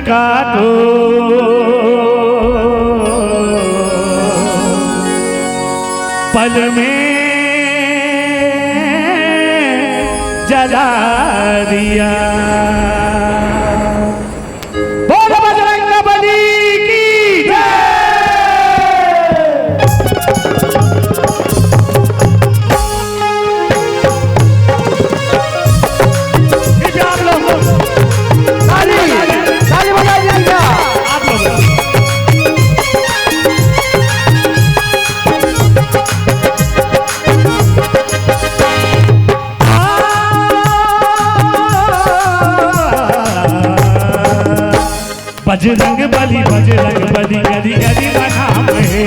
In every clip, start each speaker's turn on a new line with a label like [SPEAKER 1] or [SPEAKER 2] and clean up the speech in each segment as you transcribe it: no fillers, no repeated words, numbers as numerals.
[SPEAKER 1] लंका को पल में जला दिया। बोल बजरंग बली की जय। आप लोग ताली बजाइए क्या? आप लोग बजरंग बली गली गली मनाम है।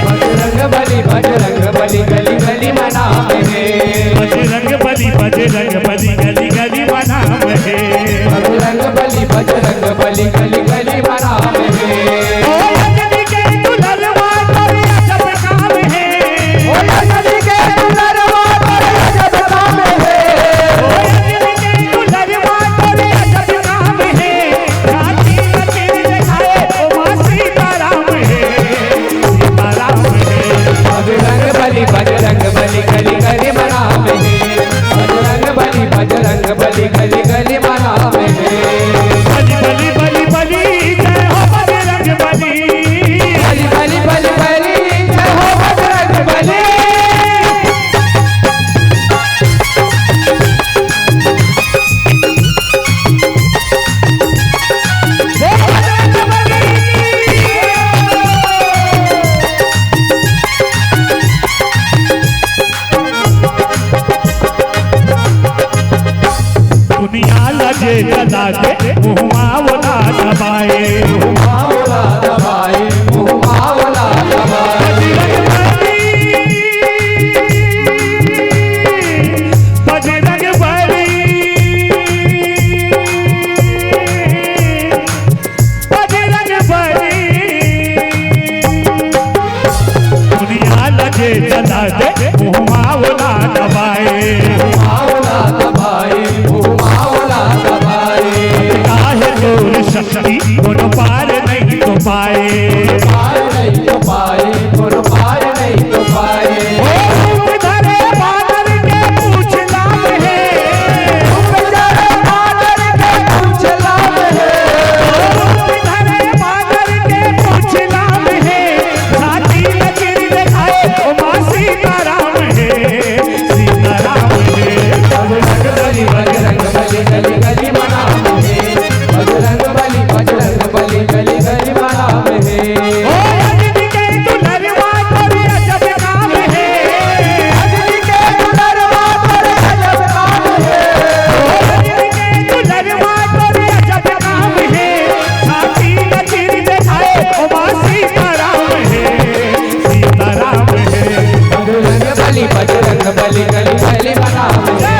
[SPEAKER 2] बजरंग बली गली गली मनाम है।
[SPEAKER 1] बजरंग बली गली गली मनाम है।
[SPEAKER 2] बजरंग बली गली गली मनाम है।
[SPEAKER 1] ओ नदी के दुलरवा तोरे अजब काम है।
[SPEAKER 2] ओ नदी के दुलरवा तोरे अजब काम है।
[SPEAKER 1] ओ नदी के दुलरवा तोरे अजब काम है। राती नचीर दिखाए ओ मां सीताराम है। सीताराम है।
[SPEAKER 2] बजरंग बली गली गली मनाम है। बजरंग बली गली गली मनाम है।
[SPEAKER 1] बली बली बली जय हो बजरंग बली।
[SPEAKER 2] बली जय हो बजरंग बली। दुनिया लगे जला दे मुँहमावला दबाए। मुँहमावला दबाए। मुँहमावला दबाए।
[SPEAKER 1] बजरंग बली दुनिया लगे जला दे मुँहमावला दबाए।
[SPEAKER 2] मुँहमावला दबाए। मुँहमावला दबाए।
[SPEAKER 1] काहे तोर शक्ति गुण पार नहीं तो पाए।
[SPEAKER 2] पार नहीं तो पाए। गुण पार नहीं तो पाए।
[SPEAKER 1] ओ रूप धरे बादल के पूछ लाम है।
[SPEAKER 2] रूप धरे बादल के पूछ लाम है।
[SPEAKER 1] रूप धरे बादल के पूछ लाम है। राती नचीर दिखाए ओ मां सीताराम है। सीताराम है।
[SPEAKER 2] बजरंग बली गली गली मनाम है। बजरंग बली गली गली मनाम है।
[SPEAKER 1] ओ नदी के दुलरवा तोरे अजब काम है।
[SPEAKER 2] नदी के दुलरवा तोरे अजब काम है।
[SPEAKER 1] ओ नदी के दुलरवा तोरे अजब काम है। राती नचीर दिखाए ओ मां सीताराम है। सीताराम है।
[SPEAKER 2] बजरंग बली गली गली मनाम है।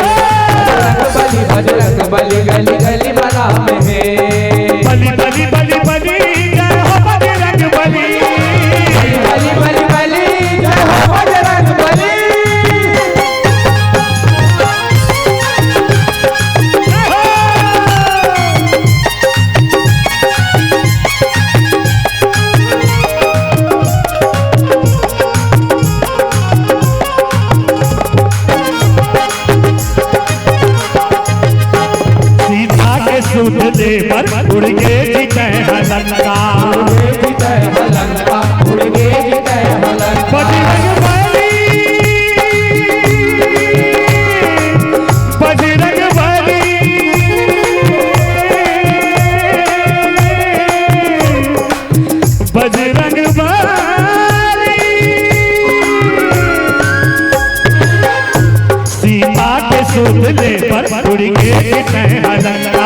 [SPEAKER 2] बजरंग बली गली गली मनाम है।
[SPEAKER 1] बली बली बली बली जय हो बजरंग बली।
[SPEAKER 2] बली जय हो बजरंग बली।
[SPEAKER 1] जय हो। सीता के सूत ले पर उड़ के जीते हैं लंका।
[SPEAKER 2] उड़ के जीते हलंका।
[SPEAKER 1] बजरंग बली बजरंग बली बजरंग बली सीता के सूत ले पर उड़ के जीते हैं लंका।